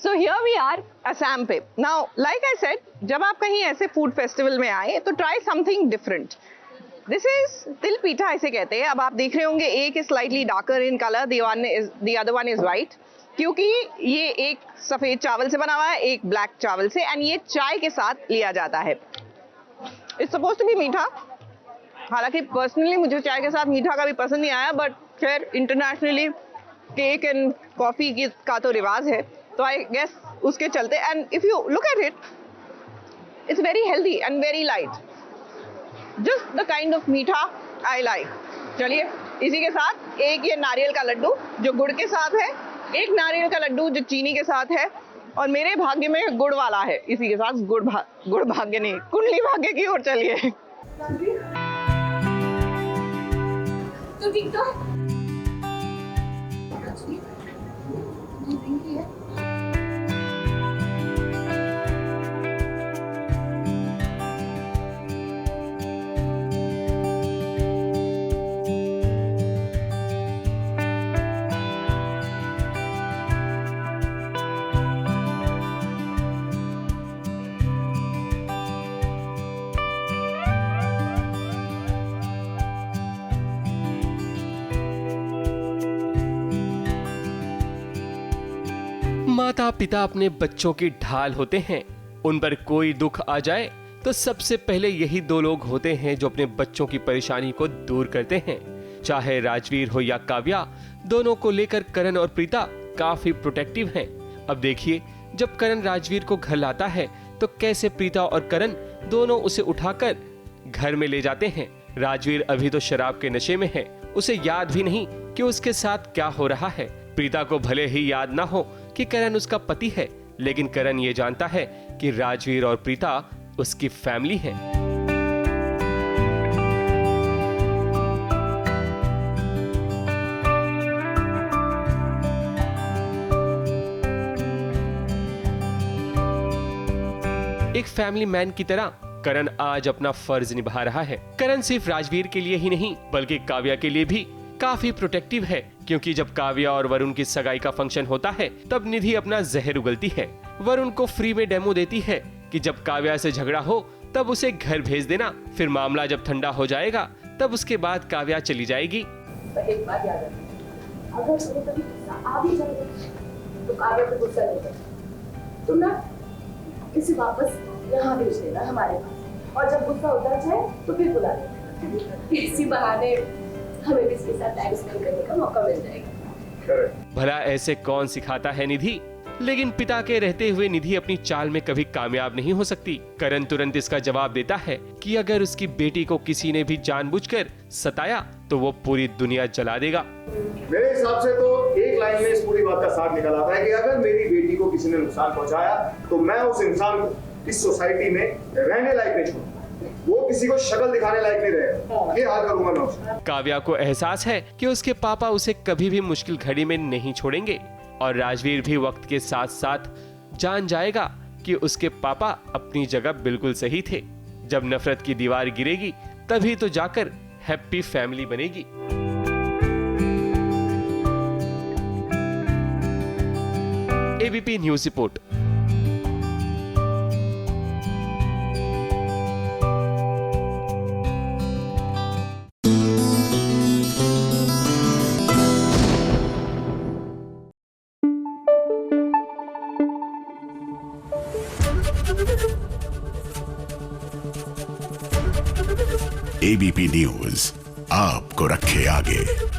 So here we are, Assam पे. Now, like I said, जब आप कहीं ऐसे फूड फेस्टिवल में आए तो try something different. This is तिल पीठा इसे कहते हैं. अब आप देख रहे होंगे एक is slightly darker in color, the other one is white. क्योंकि ये एक सफ़ेद चावल से बना हुआ है, एक ब्लैक चावल से, एंड ये चाय के साथ लिया जाता है. It's supposed to be मीठा. हालांकि पर्सनली मुझे चाय के साथ मीठा का भी पसंद नहीं आया, बट खैर इंटरनेशनली केक एंड कॉफ़ी का तो रिवाज है, तो आई गेस उसके चलते. And if you look at it, it's very healthy and very light, just the kind of मीठा आई लाइक. चलिए, इसी के साथ एक ये नारियल का लड्डू जो गुड़ के साथ है, एक नारियल का लड्डू जो चीनी के साथ है, और मेरे भाग्य में गुड़ वाला है. इसी के साथ गुड़ भाग्य नहीं, कुंडली भाग्य की ओर चलिए. तो ठीक तो माता पिता अपने बच्चों की ढाल होते हैं. उन पर कोई दुख आ जाए तो सबसे पहले यही दो लोग होते हैं जो अपने बच्चों की परेशानी को दूर करते हैं. चाहे राजवीर हो या काव्या, दोनों को लेकर करण और प्रीता काफी प्रोटेक्टिव हैं. अब देखिए, जब करण राजवीर को घर लाता है तो कैसे प्रीता और करण दोनों उसे उठाकर घर में ले जाते हैं. राजवीर अभी तो शराब के नशे में है, उसे याद भी नहीं कि उसके साथ क्या हो रहा है. प्रीता को भले ही याद ना हो कि करण उसका पति है, लेकिन करण ये जानता है कि राजवीर और प्रीता उसकी फैमिली है. एक फैमिली मैन की तरह करण आज अपना फर्ज निभा रहा है. करण सिर्फ राजवीर के लिए ही नहीं बल्कि काव्या के लिए भी काफी प्रोटेक्टिव है, क्योंकि जब काव्या और वरुण की सगाई का फंक्शन होता है तब निधि अपना जहर उगलती है. वरुण को फ्री में डेमो देती है कि जब काव्या से झगड़ा हो तब उसे घर भेज देना, फिर मामला जब ठंडा हो जाएगा तब उसके बाद काव्या चली जाएगी. एक बात याद रखना, अगर तुम्हें कभी गुस्सा आ भी जाए तो काव्या पे गुस्सा नहीं करना. तुम ना इसे वापस यहाँ भेज देना हमारे पास, और जब गुस्सा उतर जाए तो फिर बुला लेना. इसी बहाने हमें भी इसके साथ टाइम स्पेंड करने का मौका मिल जाएगा. भला ऐसे कौन सिखाता है निधि, लेकिन पिता के रहते हुए निधि अपनी चाल में कभी कामयाब नहीं हो सकती. करण तुरंत इसका जवाब देता है कि अगर उसकी बेटी को किसी ने भी जानबूझकर सताया तो वो पूरी दुनिया जला देगा. मेरे हिसाब से तो एक लाइन में इस पूरी बात का सार निकल आता है कि अगर मेरी बेटी को किसी ने नुकसान पहुंचाया तो मैं उस इंसान को इस सोसाइटी में रहने लायक नहीं छोड़ूंगा. वो किसी को शक्ल दिखाने लायक नहीं रहेगा. ये हाल करूंगा मैं उससे. काव्या को एहसास है कि उसके पापा उसे कभी भी मुश्किल घड़ी में नहीं छोड़ेंगे, और राजवीर भी वक्त के साथ साथ जान जाएगा कि उसके पापा अपनी जगह बिल्कुल सही थे. जब नफरत की दीवार गिरेगी तभी तो जाकर हैप्पी फैमिली बनेगी. ABP news report. ABP news आपको रखे आगे.